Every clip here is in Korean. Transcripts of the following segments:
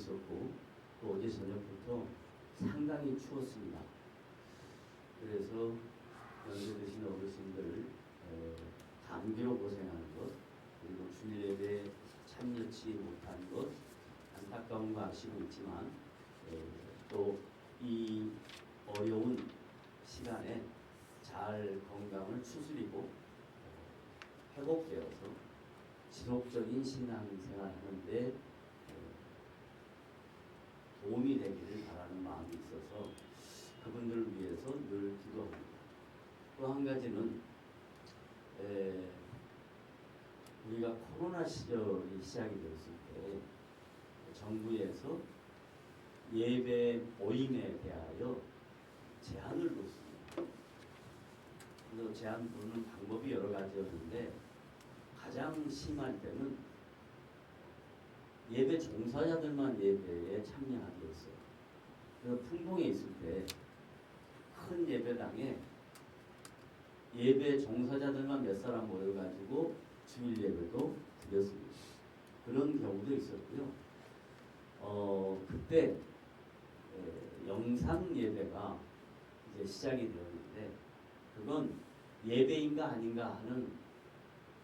있었고 또 어제 저녁부터 상당히 추웠습니다. 그래서 연세 드신 어르신들 감기로 고생하는 것, 그리고 주일 예배에 참여치 못한 것 안타까운 거 아시고 있지만 또 이 어려운 시간에 잘 건강을 추스리고 회복되어서 지속적인 신앙생활 하는데 도움이 되기를 바라는 마음이 있어서 그분들을 위해서 늘 기도합니다. 또 한 가지는 우리가 코로나 시절이 시작이 되었을 때 정부에서 예배 모임에 대하여 제한을 뒀습니다. 그래서 제한 두는 방법이 여러 가지였는데 가장 심할 때는 예배 종사자들만 예배에 참여하게 했어요. 그래서 풍동에 있을 때 큰 예배당에 예배 종사자들만 몇 사람 모여가지고 주일 예배도 드렸습니다. 그런 경우도 있었고요. 그때 영상 예배가 이제 시작이 되었는데 그건 예배인가 아닌가 하는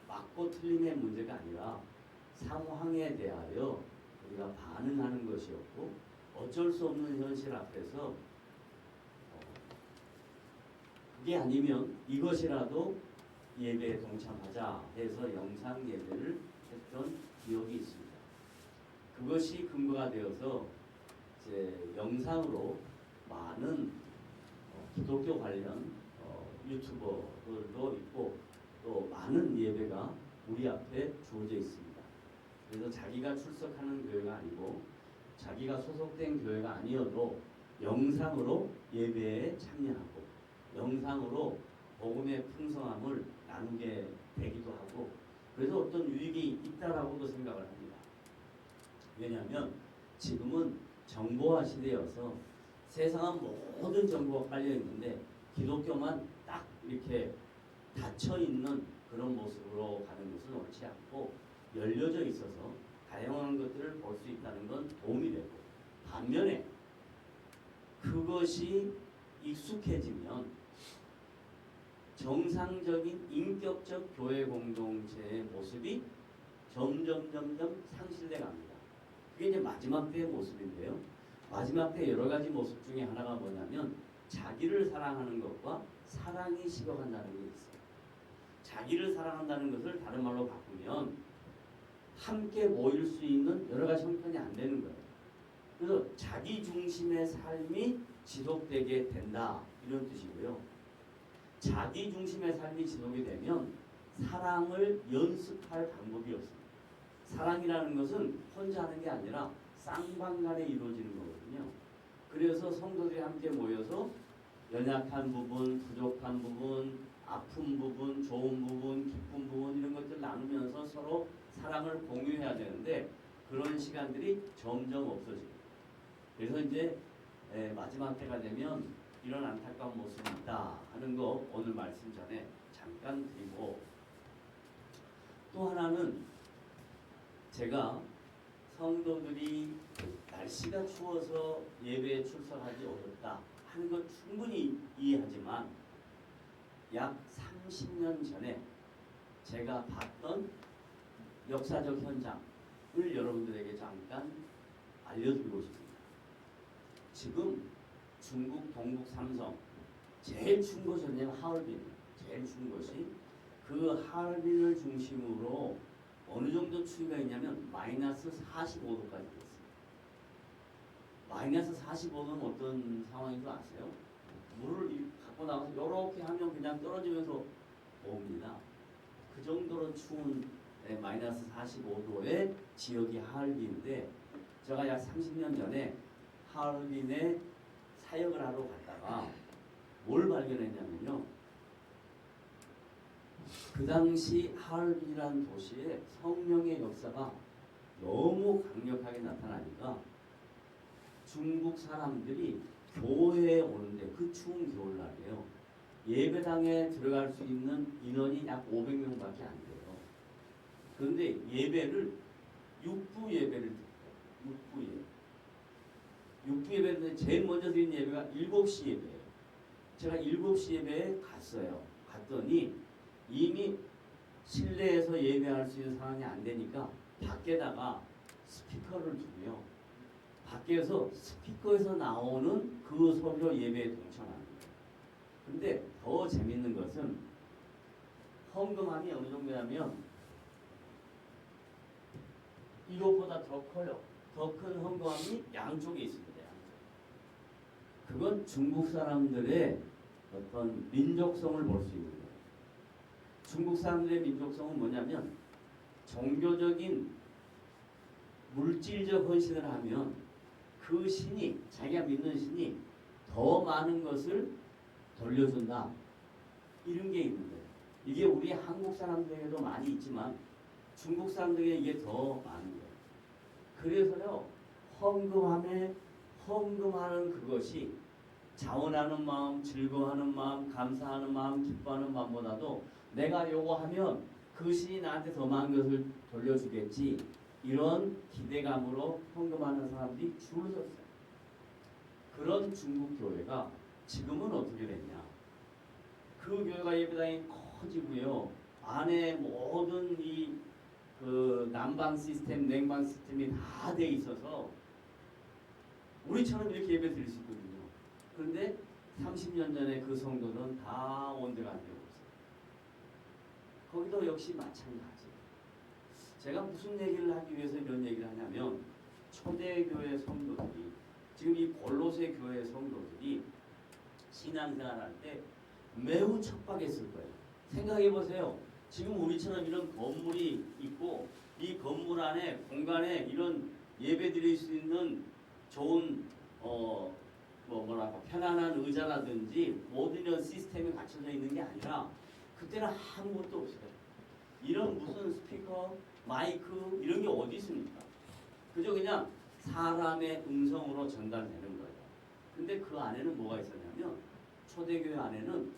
맞고 틀림의 문제가 아니라 상황에 대하여 우리가 반응하는 것이었고 어쩔 수 없는 현실 앞에서 그게 아니면 이것이라도 예배에 동참하자 해서 영상 예배를 했던 기억이 있습니다. 그것이 근거가 되어서 이제 영상으로 많은 기독교 관련 유튜버들도 있고 또 많은 예배가 우리 앞에 주어져 있습니다. 그래서 자기가 출석하는 교회가 아니고 자기가 소속된 교회가 아니어도 영상으로 예배에 참여하고 영상으로 복음의 풍성함을 나누게 되기도 하고 그래서 어떤 유익이 있다라고도 생각을 합니다. 왜냐하면 지금은 정보화 시대여서 세상은 모든 정보가 깔려 있는데 기독교만 딱 이렇게 닫혀 있는 그런 모습으로 가는 것은 옳지 않고 열려져 있어서 다양한 것들을 볼 수 있다는 건 도움이 되고 반면에 그것이 익숙해지면 정상적인 인격적 교회 공동체의 모습이 점점 상실돼 갑니다. 그게 이제 마지막 때의 모습인데요. 마지막 때 여러 가지 모습 중에 하나가 뭐냐면 자기를 사랑하는 것과 사랑이 식어간다는 게 있어요. 자기를 사랑한다는 것을 다른 말로 바꾸면 함께 모일 수 있는 여러 가지 형편이 안 되는 거예요. 그래서 자기 중심의 삶이 지속되게 된다 이런 뜻이고요. 자기 중심의 삶이 지속이 되면 사랑을 연습할 방법이 없습니다. 사랑이라는 것은 혼자 하는 게 아니라 쌍방간에 이루어지는 거거든요. 그래서 성도들이 함께 모여서 연약한 부분, 부족한 부분, 아픈 부분, 좋은 부분, 기쁜 부분 이런 것들 나누면서 서로 사랑을 공유해야 되는데 그런 시간들이 점점 없어집니다. 그래서 이제 마지막 때가 되면 이런 안타까운 모습이 있다 하는 거 오늘 말씀 전에 잠깐 드리고 또 하나는 제가 성도들이 날씨가 추워서 예배에 출석하기 어렵다 하는 것 충분히 이해하지만 약 30년 전에 제가 봤던 역사적 현장을 여러분들에게 잠깐 알려드리고 싶습니다. 지금 중국 동북 삼성 제일 추운 곳이 어디냐면 하얼빈 제일 추운 곳이 그 하얼빈을 중심으로 어느 정도 추위가 있냐면 마이너스 45도까지 됐습니다. 마이너스 45도는 어떤 상황인 줄 아세요? 물을 갖고 나가서 이렇게 하면 그냥 떨어지면서 옵니다. 그 정도로 추운 마이너스 45도의 지역이 하얼빈인데 제가 약 30년 전에 하얼빈에 사역을 하러 갔다가 뭘 발견했냐면요. 그 당시 하얼빈이라는 도시에 성령의 역사가 너무 강력하게 나타나니까 중국 사람들이 교회에 오는데 그 추운 겨울날이에요. 예배당에 들어갈 수 있는 인원이 약 500명밖에 안 돼요. 그런데 예배를 6부 예배를 드려요. 6부 예배. 육부 예배인데 제일 먼저 드린 예배가 7시 예배예요. 제가 7시 예배에 갔어요. 갔더니 이미 실내에서 예배할 수 있는 상황이 안 되니까 밖에다가 스피커를 두고요. 밖에서 스피커에서 나오는 그 소리로 예배에 동참하는 거예요. 근데 더 재밌는 것은 헌금함이 어느 정도냐면 이것보다 더 커요. 더 큰 헌금함이 양쪽에 있습니다. 양쪽. 그건 중국 사람들의 어떤 민족성을 볼 수 있는 거예요. 중국 사람들의 민족성은 뭐냐면 종교적인 물질적 헌신을 하면 그 신이 자기가 믿는 신이 더 많은 것을 돌려준다. 이런 게 있는 거예요. 이게 우리 한국 사람들에게도 많이 있지만 중국 사람들에게 이게 더 많은 거예요. 그래서요 헌금하는 그것이 자원하는 마음, 즐거워하는 마음, 감사하는 마음, 기뻐하는 마음보다도 내가 요거 하면 그 신이 나한테 더 많은 것을 돌려주겠지 이런 기대감으로 헌금하는 사람들이 줄을 섰어요. 그런 중국 교회가 지금은 어떻게 됐냐? 그 교회가 예배당이 커지고요. 안에 모든 그 난방 시스템, 냉방 시스템이 다 돼 있어서 우리처럼 이렇게 예배 드릴 수 있거든요. 그런데 30년 전에 그 성도들은 다 온데가 안 되고 있어요. 거기도 역시 마찬가지. 제가 무슨 얘기를 하기 위해서 이런 얘기를 하냐면 초대교회 성도들이 지금 이 골로새 교회 성도들이 신앙생활할 때 매우 척박했을 거예요. 생각해 보세요. 지금 우리처럼 이런 건물이 있고 이 건물 안에 공간에 이런 예배 드릴 수 있는 좋은 뭐랄까 편안한 의자라든지 모든 이런 시스템이 갖춰져 있는 게 아니라 그때는 아무것도 없어요. 이런 무슨 스피커, 마이크 이런 게 어디 있습니까? 그저 그냥 사람의 음성으로 전달되는 거예요. 근데 그 안에는 뭐가 있었냐면 초대교회 안에는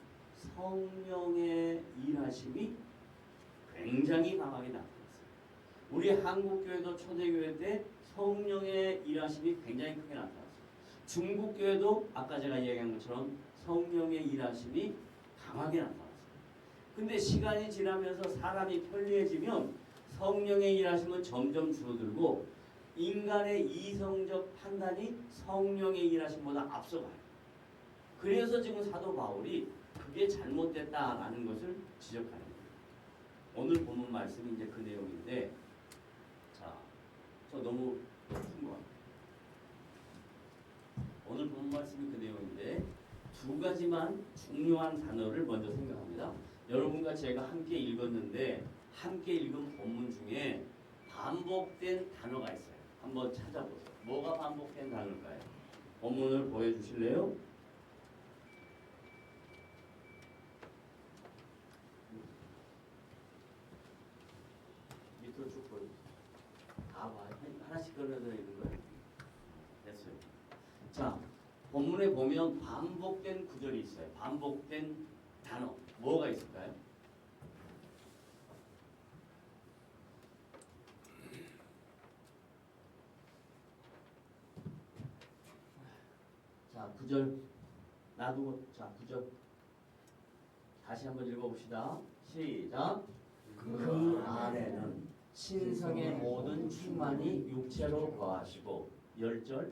성령의 일하심이 굉장히 강하게 나타났어요. 우리 한국교회도 초대교회 때 성령의 일하심이 굉장히 크게 나타났어요. 중국교회도 아까 제가 얘기한 것처럼 성령의 일하심이 강하게 나타났어요. 근데 시간이 지나면서 사람이 편리해지면 성령의 일하심은 점점 줄어들고 인간의 이성적 판단이 성령의 일하심보다 앞서가요. 그래서 지금 사도 바울이 그게 잘못됐다라는 것을 지적하는 거예요. 오늘 본문 말씀이 이제 그 내용인데, 자, 저 너무 높은 것 같아요. 오늘 본문 말씀이 그 내용인데 두 가지만 중요한 단어를 먼저 생각합니다. 여러분과 제가 함께 읽었는데 함께 읽은 본문 중에 반복된 단어가 있어요. 한번 찾아보세요. 뭐가 반복된 단어일까요? 본문을 보여주실래요? 밑으로 쭉 보여주세요. 다 봐요. 하나씩 걸려져 있는 거예요. 됐어요. 자, 본문에 보면 반복된 구절이 있어요. 반복된 단어. 뭐가 있을까요? 자, 9절 놔두고 자, 9절 다시 한번 읽어봅시다. 시작. 그 안에는 신성의 모든 충만이 육체로 거하시고 10절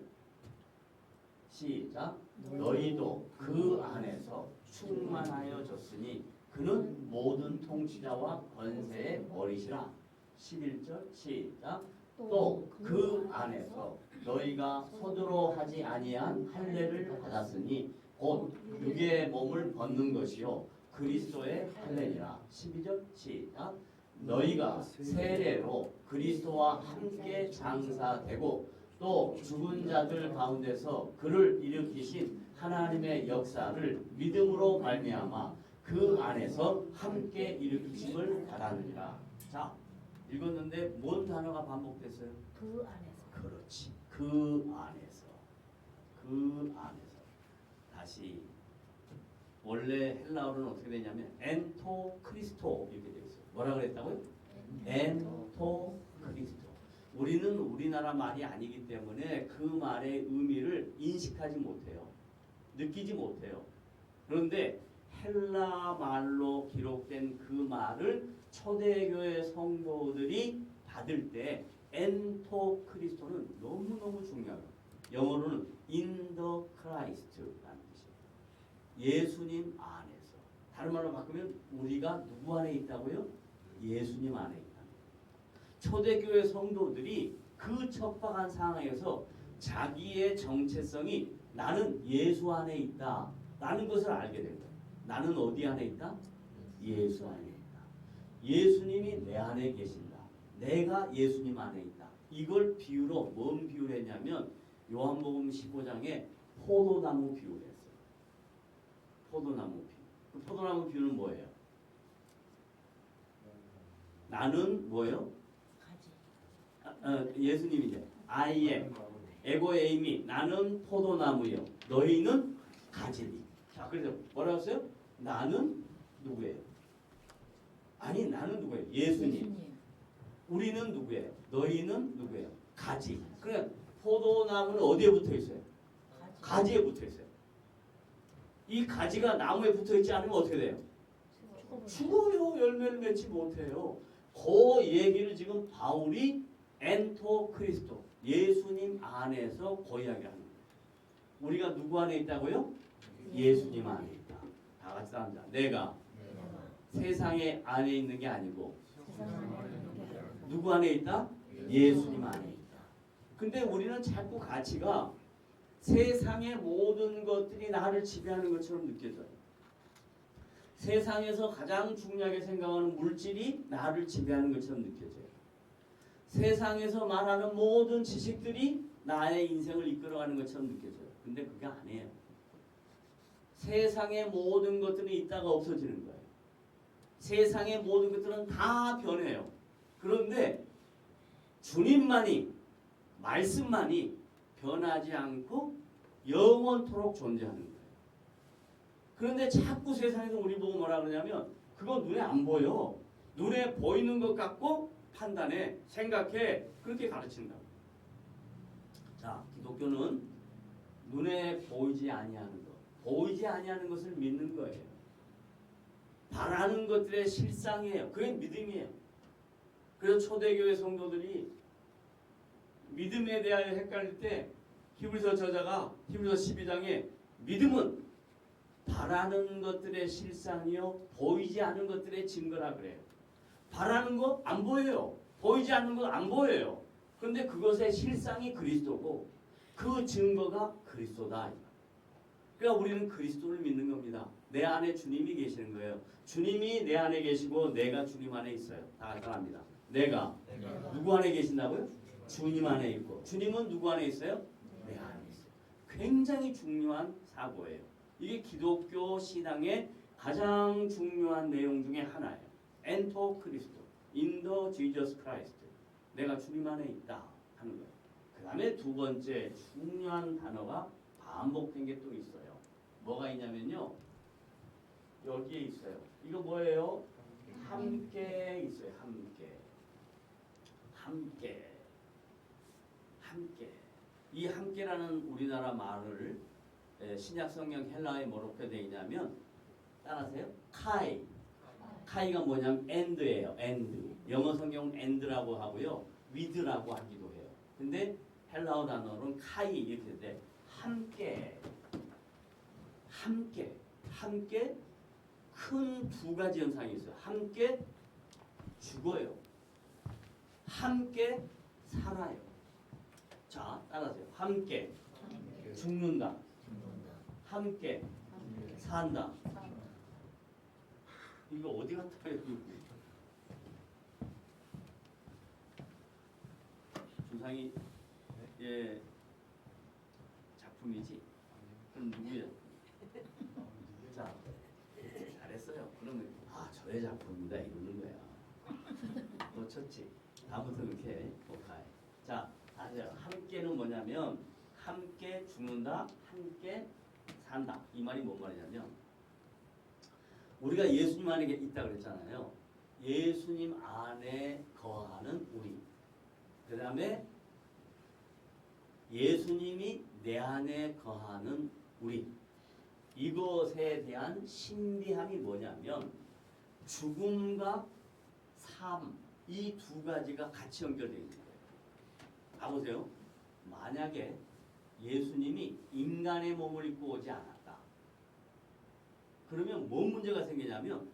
시작. 너희도 그 안에서 충만하여졌으니 그는 모든 통치자와 권세의 머리시라. 11절 시작. 또 그 안에서 너희가 서두로 하지 아니한 할례를 받았으니 곧 육의 몸을 벗는 것이요 그리스도의 할례니라. 12절 시작. 너희가 세례로 그리스도와 함께 장사되고 또 죽은 자들 가운데서 그를 일으키신 하나님의 역사를 믿음으로 말미암아 그 안에서 함께 일으키심을 받았느니라. 자, 읽었는데 뭔 단어가 반복됐어요? 그 안에서. 그렇지. 그 안에서. 그 안에서. 다시 원래 헬라어로는 어떻게 되냐면 엔토 크리스토 이렇게 되어 있어요. 뭐라 그랬다고요? 엔토 크리스토. 우리는 우리나라 말이 아니기 때문에 그 말의 의미를 인식하지 못해요. 느끼지 못해요. 그런데 헬라 말로 기록된 그 말을 초대교회 성도들이 받을 때 엔토 크리스토는 너무너무 중요해요. 영어로는 in the Christ라는 뜻이에요. 예수님 안에서. 다른 말로 바꾸면 우리가 누구 안에 있다고요? 예수님 안에 있다. 초대교회 성도들이 그 척박한 상황에서 자기의 정체성이 나는 예수 안에 있다 라는 것을 알게 된 거예요. 나는 어디 안에 있다? 예수 안에 있다. 예수님이 내 안에 계신다. 내가 예수님 안에 있다. 이걸 비유로 뭔 비유를 했냐면 요한복음 15장에 포도나무 비유를 했어요. 포도나무 비유. 그 포도나무 비유는 뭐예요? 나는 뭐예요? 예수님이죠. I am 에고 에이미 나는 포도나무요. 너희는 가지니. 자, 그래서 뭐라고 했어요? 나는 누구예요? 아니 나는 누구예요? 예수님. 우리는 누구예요? 너희는 누구예요? 가지. 그래 포도나무는 어디에 붙어 있어요? 가지에 붙어 있어요. 이 가지가 나무에 붙어 있지 않으면 어떻게 돼요? 죽어요. 열매를 맺지 못해요. 그 얘기를 지금 바울이 엔토 크리스토 예수님 안에서 그 이야기를 하는 거예요. 우리가 누구 안에 있다고요? 예수님 안에 있다. 다 같이 합니다. 내가 세상에 안에 있는 게 아니고 누구 안에 있다? 예수님 안에 있다. 근데 우리는 자꾸 가치가 세상의 모든 것들이 나를 지배하는 것처럼 느껴져요. 세상에서 가장 중요하게 생각하는 물질이 나를 지배하는 것처럼 느껴져요. 세상에서 말하는 모든 지식들이 나의 인생을 이끌어가는 것처럼 느껴져요. 근데 그게 아니에요. 세상의 모든 것들은 있다가 없어지는 거예요. 세상의 모든 것들은 다 변해요. 그런데 주님만이 말씀만이 변하지 않고 영원토록 존재하는 거예요. 그런데 자꾸 세상에서 우리 보고 뭐라 그러냐면 그거 눈에 안 보여. 눈에 보이는 것 같고 판단해, 생각해 그렇게 가르친다고. 자, 기독교는 눈에 보이지 아니하는 것, 보이지 아니하는 것을 믿는 거예요. 바라는 것들의 실상이에요. 그게 믿음이에요. 그래서 초대교회 성도들이 믿음에 대하여 헷갈릴 때 히브리서 저자가 히브리서 12장에 믿음은 바라는 것들의 실상이요 보이지 않은 것들의 증거라 그래요. 바라는 거 안 보여요. 보이지 않는 거 안 보여요. 그런데 그것의 실상이 그리스도고 그 증거가 그리스도다. 그러니까 우리는 그리스도를 믿는 겁니다. 내 안에 주님이 계시는 거예요. 주님이 내 안에 계시고 내가 주님 안에 있어요. 다 같이 합니다. 내가 누구 안에 계신다고요? 주님 안에 있고 주님은 누구 안에 있어요? 내 안에 있어요. 굉장히 중요한 사고예요. 이게 기독교 신앙의 가장 중요한 내용 중에 하나예요. 엔토 크리스토, in the Jesus Christ. 내가 주님 안에 있다 하는 거예요. 그 다음에 두 번째 중요한 단어가 반복된 게 또 있어요. 뭐가 있냐면요. 여기에 있어요. 이거 뭐예요? 함께 있어요. 함께. 함께. 함께. 이 함께라는 우리나라 말을 신약 성경 헬라어에 뭐렇게 되어 있냐면 따라하세요. 카이. 카이가 뭐냐면 and예요. and. 영어 성경은 and라고 하고요. with라고 하기도 해요. 근데 헬라어 단어는 카이 이렇게 돼. 함께. 함께. 함께 큰 두 가지 현상이 있어요. 함께 죽어요. 함께 살아요. 자, 따라하세요. 함께 죽는다. 함께 산다. 이거 어디 갔다 해요? 준상이 예 작품이지? 그럼 누구야? 자, 잘했어요. 그러면 저의 작품입니다 이러는 거야. 놓쳤지? 다음부터 이렇게 오카이. 자, 다시 함께는 뭐냐면 함께 죽는다, 함께 산다. 이 말이 뭔 말이냐면 우리가 예수님 안에 있다 그랬잖아요. 예수님 안에 거하는 우리. 그 다음에 예수님이 내 안에 거하는 우리, 이것에 대한 신비함이 뭐냐면 죽음과 삶, 이 두 가지가 같이 연결되어 있는 거예요. 봐보세요. 만약에 예수님이 인간의 몸을 입고 오지 않았다. 그러면 뭔 문제가 생기냐면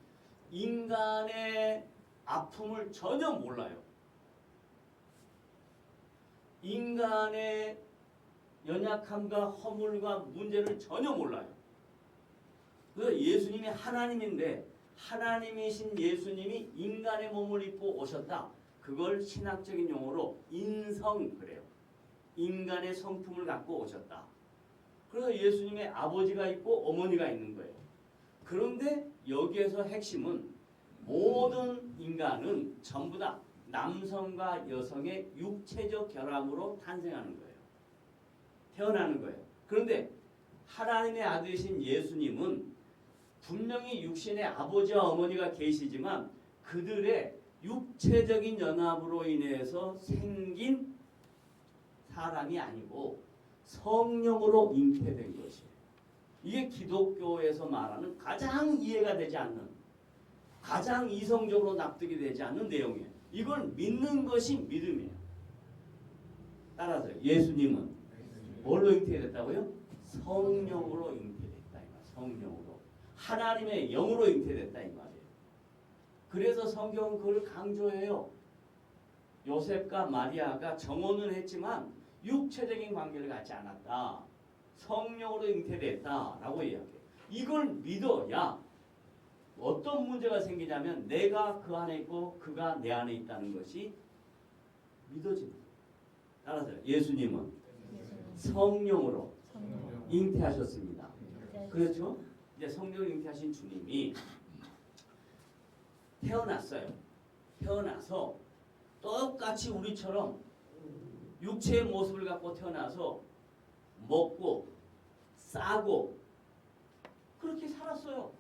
인간의 아픔을 전혀 몰라요. 인간의 연약함과 허물과 문제를 전혀 몰라요. 그래서 예수님이 하나님인데 하나님이신 예수님이 인간의 몸을 입고 오셨다. 그걸 신학적인 용어로 인성 그래요. 인간의 성품을 갖고 오셨다. 그래서 예수님의 아버지가 있고 어머니가 있는 거예요. 그런데 여기에서 핵심은 모든 인간은 전부 다 남성과 여성의 육체적 결합으로 탄생하는 거예요. 태어나는 거예요. 그런데 하나님의 아들이신 예수님은 분명히 육신의 아버지와 어머니가 계시지만 그들의 육체적인 연합으로 인해서 생긴 사람이 아니고 성령으로 잉태된 것이에요. 이게 기독교에서 말하는 가장 이해가 되지 않는, 가장 이성적으로 납득이 되지 않는 내용이에요. 이걸 믿는 것이 믿음이에요. 따라서 예수님은 뭘로 잉태됐다고요? 성령으로 잉태됐다. 성령으로. 하나님의 영으로 잉태됐다 이 말이에요. 그래서 성경은 그걸 강조해요. 요셉과 마리아가 정혼은 했지만 육체적인 관계를 갖지 않았다. 성령으로 잉태됐다라고 이야기해요. 이걸 믿어야 어떤 문제가 생기냐면 내가 그 안에 있고 그가 내 안에 있다는 것이 믿어집니다. 따라서 예수님은 성령으로 잉태하셨습니다. 그렇죠? 이제 성령을 잉태하신 주님이 태어났어요. 태어나서 똑같이 우리처럼 육체의 모습을 갖고 태어나서 먹고 싸고 그렇게 살았어요.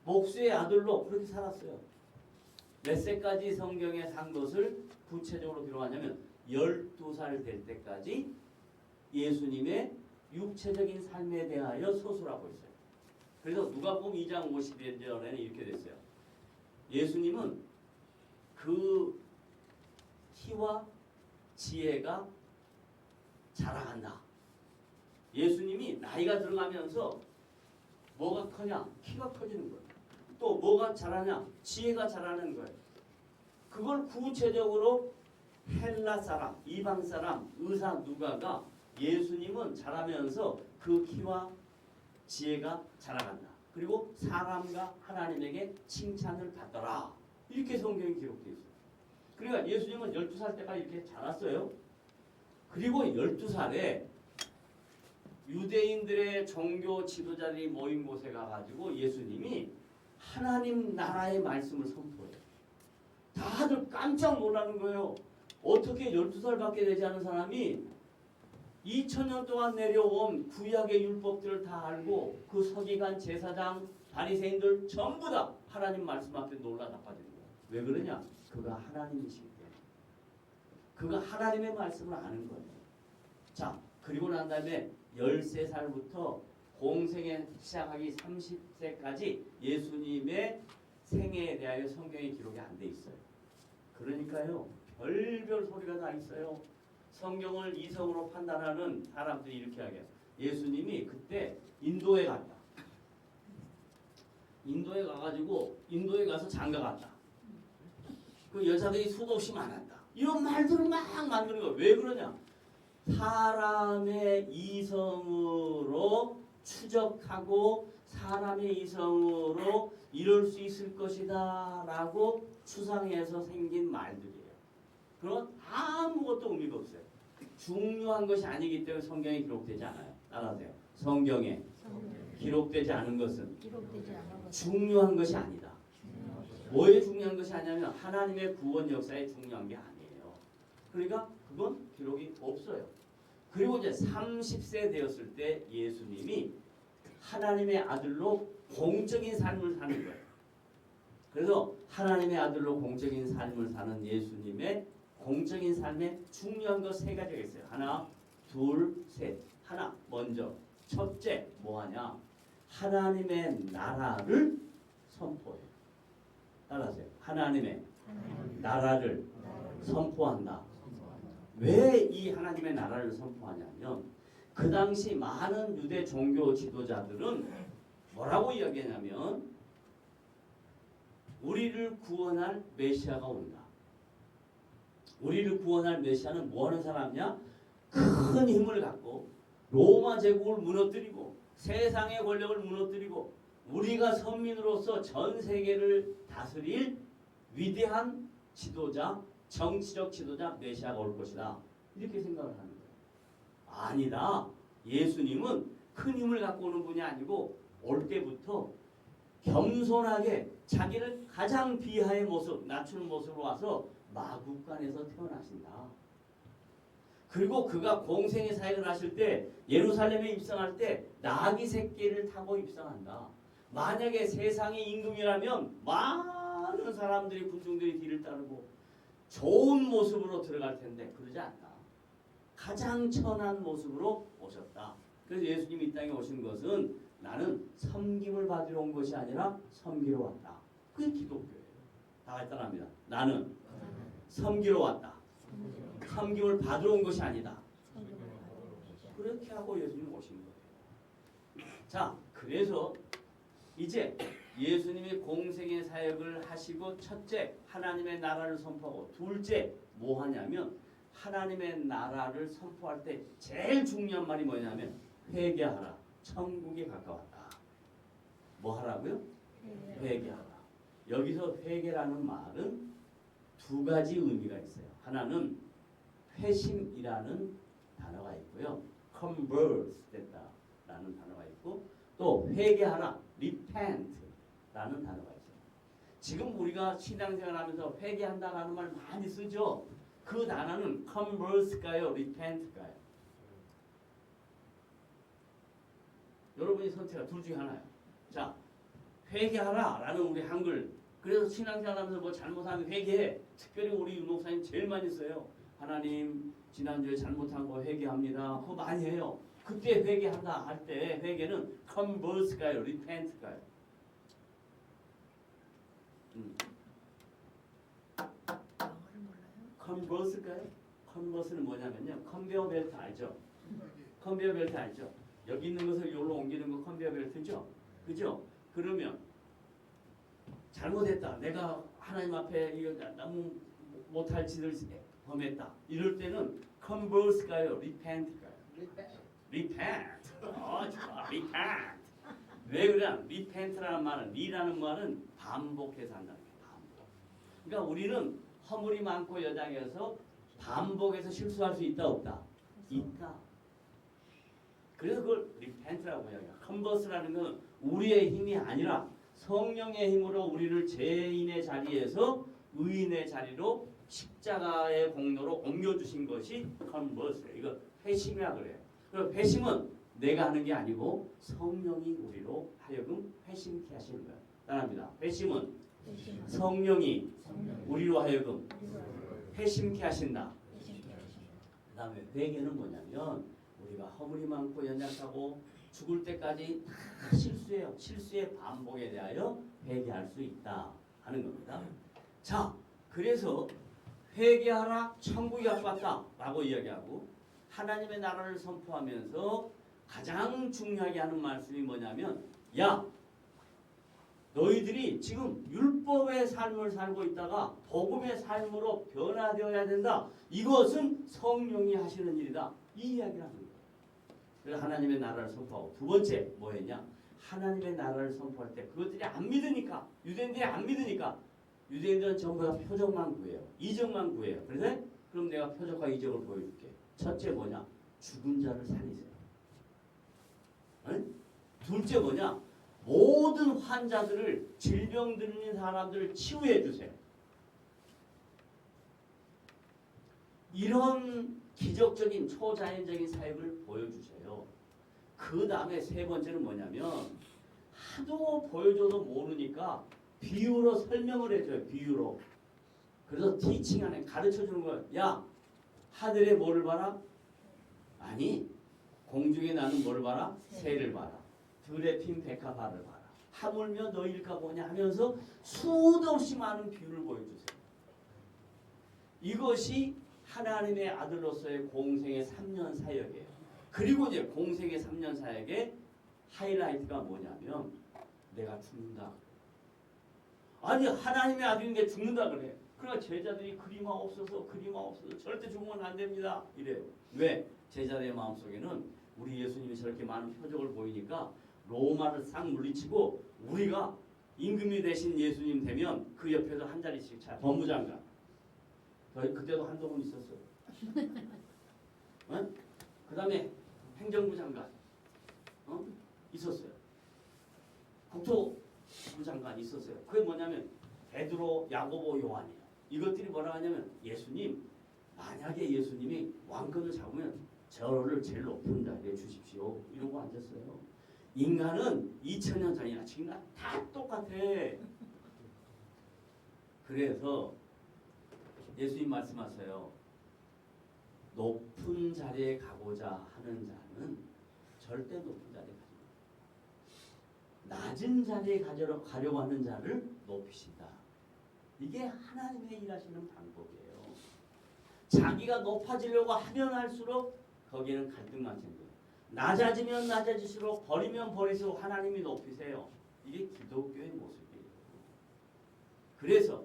목수의 아들로 그렇게 살았어요. 몇 세까지 성경에 산 것을 구체적으로 기록하냐면 12살 될 때까지 예수님의 육체적인 삶에 대하여 서술하고 있어요. 그래서 누가복음 2장 50절에는 이렇게 됐어요. 예수님은 그 키와 지혜가 자라간다. 예수님이 나이가 들어가면서 뭐가 커냐? 키가 커지는 거예요. 또 뭐가 자라냐? 지혜가 자라는 거예요. 그걸 구체적으로 헬라 사람, 이방 사람, 의사 누가가 예수님은 자라면서 그 키와 지혜가 자라간다. 그리고 사람과 하나님에게 칭찬을 받더라. 이렇게 성경이 기록되어 있어요. 그러니까 예수님은 12살 때까지 이렇게 자랐어요. 그리고 12살에 유대인들의 종교 지도자들이 모인 곳에 가가지고 예수님이 하나님 나라의 말씀을 선포해요. 다들 깜짝 놀라는 거예요. 어떻게 12살밖에 되지 않은 사람이 2000년 동안 내려온 구약의 율법들을 다 알고 그 서기관, 제사장, 바리새인들 전부 다 하나님 말씀 앞에 놀라 나빠지는 거예요. 왜 그러냐? 그가 하나님이시기 때문에. 그가 하나님의 말씀을 아는 거예요. 자, 그리고 난 다음에 13살부터 공생에 시작하기 30세까지 예수님의 생애에 대하여 성경의 기록이 안 돼 있어요. 그러니까요. 별별 소리가 다 있어요. 성경을 이성으로 판단하는 사람들이 이렇게 하게. 예수님이 그때 인도에 갔다. 인도에 가가지고 인도에 가서 장가 갔다. 그 여자들이 수도 없이 많았다. 이런 말들을 막 만드는 거예요. 왜 그러냐? 사람의 이성으로 추적하고 사람의 이성으로 이룰 수 있을 것이다 라고 추상해서 생긴 말들이에요. 그건 아무것도 의미가 없어요. 중요한 것이 아니기 때문에 성경에 기록되지 않아요. 따라하세요. 성경에 기록되지 않은 것은 중요한 것이 아니다. 뭐에 중요한 것이 아니냐면 하나님의 구원 역사에 중요한 게 아니에요. 그러니까 그건 기록이 없어요. 그리고 이제 30세 되었을 때 예수님이 하나님의 아들로 공적인 삶을 사는 거예요. 그래서 하나님의 아들로 공적인 삶을 사는 예수님의 공적인 삶에 중요한 거 세 가지가 있어요. 하나, 둘, 셋. 하나, 먼저 첫째 뭐하냐? 하나님의 나라를 선포해요. 따라하세요. 하나님의 나라를 선포한다. 왜 이 하나님의 나라를 선포하냐면 그 당시 많은 유대 종교 지도자들은 뭐라고 이야기하냐면 우리를 구원할 메시아가 온다. 우리를 구원할 메시아는 뭐하는 사람이냐? 큰 힘을 갖고 로마 제국을 무너뜨리고 세상의 권력을 무너뜨리고 우리가 선민으로서 전 세계를 다스릴 위대한 지도자, 정치적 지도자 메시아가 올 것이다. 이렇게 생각을 하는 거예요. 아니다. 예수님은 큰 힘을 갖고 오는 분이 아니고 올 때부터 겸손하게 자기를 가장 비하의 모습, 낮추는 모습으로 와서 마국간에서 태어나신다. 그리고 그가 공생의 사역을 하실 때 예루살렘에 입성할 때 나귀 새끼를 타고 입성한다. 만약에 세상의 임금이라면 많은 사람들이 군중들이 뒤를 따르고 좋은 모습으로 들어갈 텐데 그러지 않다. 가장 천한 모습으로 오셨다. 그래서 예수님이 이 땅에 오신 것은 나는 섬김을 받으러 온 것이 아니라 섬기러 왔다. 그게 기독교예요. 다 같이 따라합니다. 나는 섬기러 왔다. 섬김을 받으러 온 것이 아니다. 그렇게 하고 예수님 오신 거예요. 자, 그래서 이제 예수님이 공생의 사역을 하시고 첫째 하나님의 나라를 선포하고 둘째 뭐 하냐면 하나님의 나라를 선포할 때 제일 중요한 말이 뭐냐면 회개하라. 천국이 가까웠다. 뭐 하라고요? 회개하라. 여기서 회개라는 말은 두 가지 의미가 있어요. 하나는 회심이라는 단어가 있고요. convert 됐다라는 단어가 있고 또 회개하라. repent라는 단어가 있어요. 지금 우리가 신앙생활하면서 회개한다라는 말 많이 쓰죠. 그 단어는 convert일까요? repent일까요? 여러분이 선택할 둘 중에 하나예요. 자, 회개하라라는 우리 한글. 그래서 신앙생활하면서 뭐 잘못하면 회개해. 특별히 우리 유목사님 제일 많이 써요. 하나님 지난주에 잘못한 거 회개합니다. 그거 많이 해요. 그때 회개한다 할 때 회개는 convert일까요? repent일까요? convert일까요? convert는 뭐냐면요. 컨베어 벨트 알죠? 컨베어 벨트 알죠? 여기 있는 것을 여기로 옮기는 거 컨베어 벨트죠? 그죠? 그러면 잘못했다. 내가 하나님 앞에 이거 너무 못할 짓을 범했다. 이럴 때는 convert일까요? repent일까요? repent. 좋아. repent. 왜 그래? repent라는 말은 리라는 말은 반복해서 한다는 거예요. 반복. 그러니까 우리는 허물이 많고 여장해서 반복해서 실수할 수 있다 없다? 있다. 그래서 그걸 repent라고 이야기해요. convert라는 것은 우리의 힘이 아니라 성령의 힘으로 우리를 죄인의 자리에서 의인의 자리로 십자가의 공로로 옮겨주신 것이 convert예요. 이거 회심이라 그래요. 그리고 회심은 내가 하는 게 아니고 성령이 우리로 하여금 회심케 하시는 거예요. 따라합니다. 회심은 성령이 우리로 하여금 회심케 하신다. 그 다음에 회개는 뭐냐면 우리가 허물이 많고 연약하고 죽을 때까지 다 실수해요. 실수의 반복에 대하여 회개할 수 있다 하는 겁니다. 자, 그래서 회개하라 천국이 가까웠다 라고 이야기하고 하나님의 나라를 선포하면서 가장 중요하게 하는 말씀이 뭐냐면 야 너희들이 지금 율법의 삶을 살고 있다가 복음의 삶으로 변화되어야 된다. 이것은 성령이 하시는 일이다. 이 이야기를 하는 거예요. 그래서 하나님의 나라를 선포하고 두 번째 뭐 했냐? 하나님의 나라를 선포할 때 그것들이 안 믿으니까 유대인들이 안 믿으니까 유대인들은 전부 다 표적만 구해요. 이적만 구해요. 그래서 그럼 내가 표적과 이적을 보여줄게. 첫째 뭐냐? 죽은 자를 살리세요. 응? 둘째 뭐냐? 모든 환자들을 질병 들린 사람들을 치유해 주세요. 이런 기적적인 초자연적인 사역을 보여주세요. 그 다음에 세 번째는 뭐냐면 하도 보여줘도 모르니까 비유로 설명을 해줘요. 비유로. 그래서 티칭 안에 가르쳐 주는 거야. 야, 하늘에 뭐를 봐라? 아니, 공중에 나는 뭐를 봐라? 새를 봐라. 들에 핀 백합화를 봐라. 하물며 너희일까 보냐 하면서 수도 없이 많은 비유를 보여주세요. 이것이 하나님의 아들로서의 공생의 3년 사역이에요. 그리고 이제 공생의 3년 사역의 하이라이트가 뭐냐면 내가 죽는다. 아니 하나님의 아들인데 죽는다 그래. 그러니까 제자들이 그리마 없어서 절대 죽으면 안 됩니다. 이래요. 왜? 제자들의 마음속에는 우리 예수님이 저렇게 많은 표적을 보이니까 로마를 싹 물리치고 우리가 임금이 되신 예수님 되면 그 옆에서 한 자리씩 차. 법무장관. 그때도 한동훈 있었어요. 어? 그 다음에 행정부 장관 있었어요. 국토부 장관 있었어요. 그게 뭐냐면 베드로, 야고보, 요한이에요. 이것들이 뭐라 하냐면 예수님, 만약에 예수님이 왕권을 잡으면 저를 제일 높은 자리에 주십시오. 이러고 앉았어요. 인간은 2000년 전이나 지금이나 다 똑같아. 그래서 예수님 말씀하세요. 높은 자리에 가고자 하는 자는 절대 높은 자리에 가지 마. 낮은 자리에 가려고 하는 자를 높이신다. 이게 하나님의 일하시는 방법이에요. 자기가 높아지려고 하면 할수록 거기에는 갈등만 생겨요. 낮아지면 낮아질수록 버리면 버릴수록 하나님이 높이세요. 이게 기독교의 모습이에요. 그래서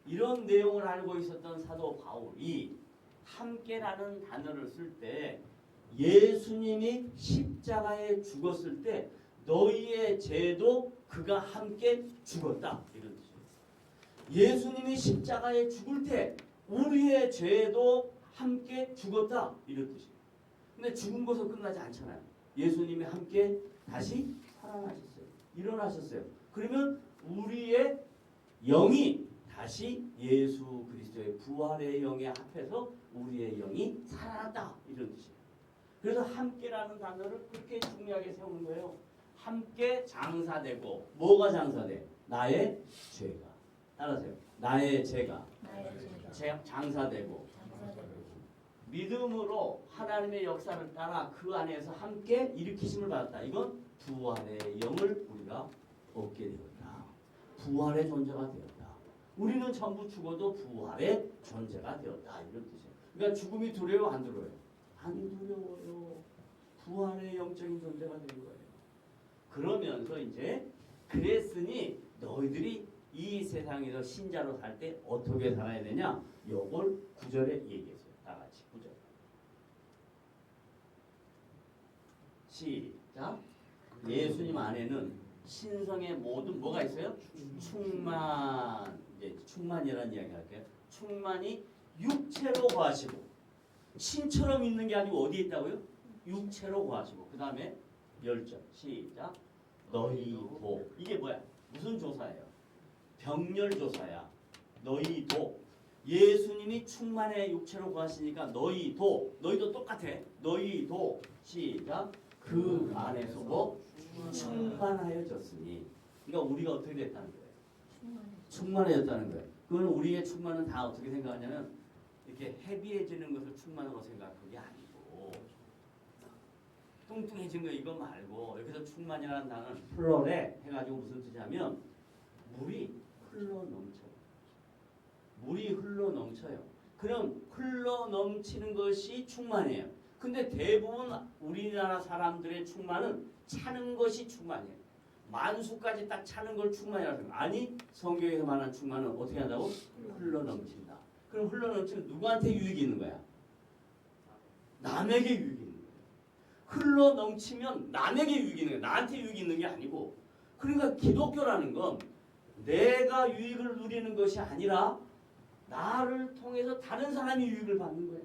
이런 내용을 알고 있었던 사도 바울이 함께라는 단어를 쓸 때 예수님이 십자가에 죽었을 때 너희의 죄도 그가 함께 죽었다. 이런 뜻이에요. 예수님이 십자가에 죽을 때 우리의 죄도 함께 죽었다. 이런 뜻이에요. 근데 죽은 것은 끝나지 않잖아요. 예수님이 함께 다시 살아나셨어요. 일어나셨어요. 그러면 우리의 영이 다시 예수 그리스도의 부활의 영에 합해서 우리의 영이 살아났다. 이런 뜻이에요. 그래서 함께라는 단어를 그렇게 중요하게 세우는 거예요. 함께 장사되고 뭐가 장사돼? 나의 죄가. 따라하세요. 나의 죄가 장사되고 믿음으로 하나님의 역사를 따라 그 안에서 함께 일으키심을 받았다. 이건 부활의 영을 우리가 얻게 되었다. 부활의 존재가 되었다. 우리는 전부 죽어도 부활의 존재가 되었다. 이런 뜻이에요. 그러니까 죽음이 두려워 안 두려워요? 안 두려워요. 부활의 영적인 존재가 된 거예요. 그러면서 이제 그랬으니 너희들이 이 세상에서 신자로 살 때 어떻게 살아야 되냐? 요걸 9절에 얘기했어요. 다 같이 9절. 시작. 예수님 안에는 신성의 모든 뭐가 있어요? 충만. 이제 충만이라는 이야기 할게요. 충만이 육체로 거하시고 신처럼 있는 게 아니고 어디에 있다고요? 육체로 거하시고 그 다음에 열절. 시작. 너희도. 이게 뭐야? 무슨 조사예요? 병렬 조사야. 너희도. 예수님이 충만의 육체로 거하시니까 너희도 똑같아. 너희도. 시작. 그 안에서 뭐? 충만하여졌으니. 그러니까 우리가 어떻게 됐다는 거예요? 충만해졌다는 거예요. 그건 우리의 충만은 다 어떻게 생각하냐면 이렇게 헤비해지는 것을 충만으로 생각하는 게 아니고 뚱뚱해진 거 이거 말고 여기서 충만이라는 단어는 플러레 해가지고 무슨 뜻이냐면 물이 흘러 넘쳐요. 물이 흘러 넘쳐요. 그럼 흘러 넘치는 것이 충만이에요. 근데 대부분 우리나라 사람들의 충만은 차는 것이 충만이에요. 만수까지 딱 차는 걸 충만이라고 생각해요. 아니 성경에서 말하는 충만은 어떻게 한다고? 흘러 넘친다. 그럼 흘러 넘치면 누구한테 유익이 있는 거야? 남에게 유익이 있는 거예요. 흘러 넘치면 남에게 유익이 있는 거예요. 나한테 유익이 있는 게 아니고. 그러니까 기독교라는 건 내가 유익을 누리는 것이 아니라 나를 통해서 다른 사람이 유익을 받는 거예요.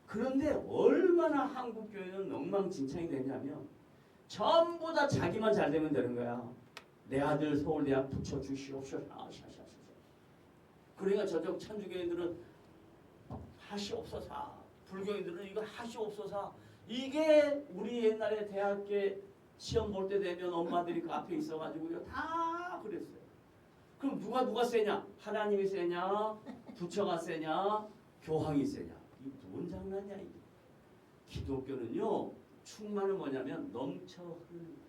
그런데 얼마나 한국 교회는 엉망진창이 되냐면 전부 다 자기만 잘 되면 되는 거야. 내 아들 서울대학 붙여주시옵소서. 그러니까 저쪽 천주교인들은 하시옵소서. 불교인들은 이거 하시옵소서. 이게 우리 옛날에 대학교 시험 볼 때 되면 엄마들이 그 앞에 있어가지고요 다 그랬어요. 그럼 누가 세냐? 하나님이 세냐? 부처가 세냐 교황이 세냐 이 뭔 장난이야 이게. 기독교는요 충만은 뭐냐면 넘쳐 흐르는 거예요.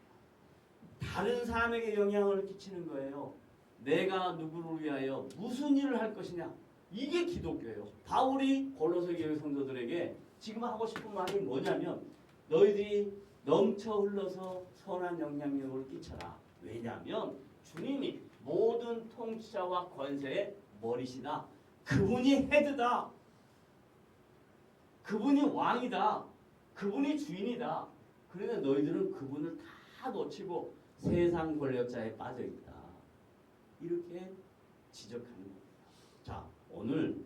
다른 사람에게 영향을 끼치는 거예요. 내가 누구를 위하여 무슨 일을 할 것이냐 이게 기독교예요. 바울이 골로새 교회 성도들에게 지금 하고 싶은 말이 뭐냐면 너희들이 넘쳐 흘러서 선한 영향력을 끼쳐라. 왜냐하면 주님이 모든 통치자와 권세의 머리시다. 그분이 헤드다. 그분이 왕이다. 그분이 주인이다. 그런데 너희들은 그분을 다 놓치고 세상 권력자에 빠져있다. 이렇게 지적하는 겁니다. 자, 오늘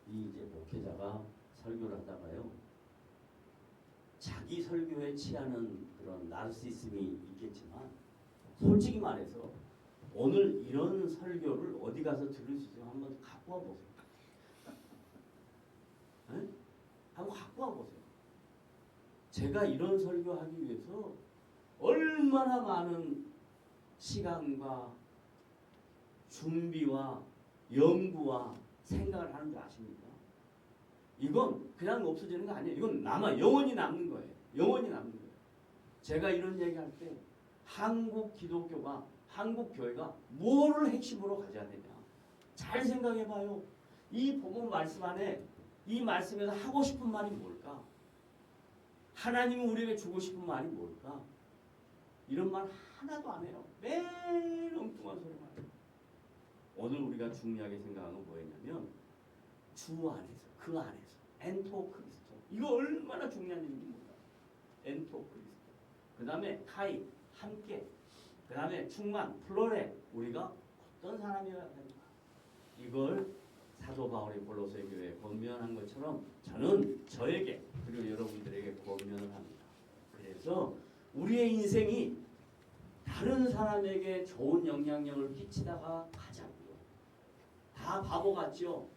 이 이제 목회자가 설교를 하다가요. 자기 설교에 취하는 그런 나르시즘이 있겠지만 솔직히 말해서 오늘 이런 설교를 어디 가서 들을 수 있으면 한번 갖고 와보세요. 네? 한번 갖고 와보세요. 제가 이런 설교하기 위해서 얼마나 많은 시간과 준비와 연구와 생각을 하는 줄 아십니까? 이건 그냥 없어지는 거 아니에요. 이건 영원히 남는 거예요. 영원히 남는 거예요. 제가 이런 얘기할 때 한국 기독교가 한국 교회가 뭐를 핵심으로 가져야 되냐. 잘 생각해봐요. 이 복음 말씀 안에 이 말씀에서 하고 싶은 말이 뭘까? 하나님은 우리에게 주고 싶은 말이 뭘까? 이런 말 하나도 안 해요. 매일 엉뚱한 소리만 해요. 오늘 우리가 중요하게 생각하는 건 뭐였냐면 주 안에서 그 안에서 엔토 크리스토 이거 얼마나 중요한 일인지 몰라. 엔토 크리스토 그 다음에 카이 함께 그 다음에 충만 플로레 우리가 어떤 사람이어야 되는가 이걸 사도 바울이 골로새 교회에 권면한 것처럼 저는 저에게 그리고 여러분들에게 권면을 합니다. 그래서 우리의 인생이 다른 사람에게 좋은 영향력을 끼치다가 가자고요. 다 바보 같죠?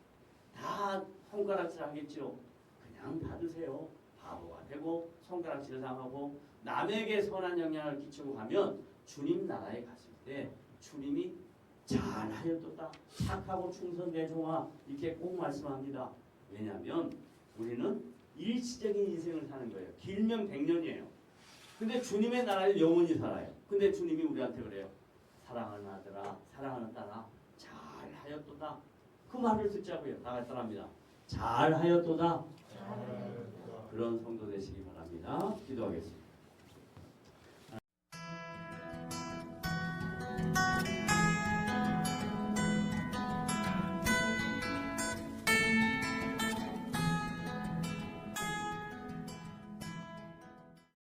다 손가락질 하겠죠? 그냥 받으세요. 바보가 되고 손가락질을 당하고 남에게 선한 영향을 끼치고 가면 주님 나라에 갔을 때 주님이 잘하였도다 착하고 충성된 종아 이렇게 꼭 말씀합니다. 왜냐하면 우리는 일시적인 인생을 사는 거예요. 길면 100년이에요. 근데 주님의 나라에 영원히 살아요. 근데 주님이 우리한테 그래요. 사랑하는 아들아 사랑하는 딸아 잘하였도다. 그 말을 듣자고요. 다 같이 따라합니다. 잘하였도다. 그런 성도 되시기 바랍니다. 기도하겠습니다.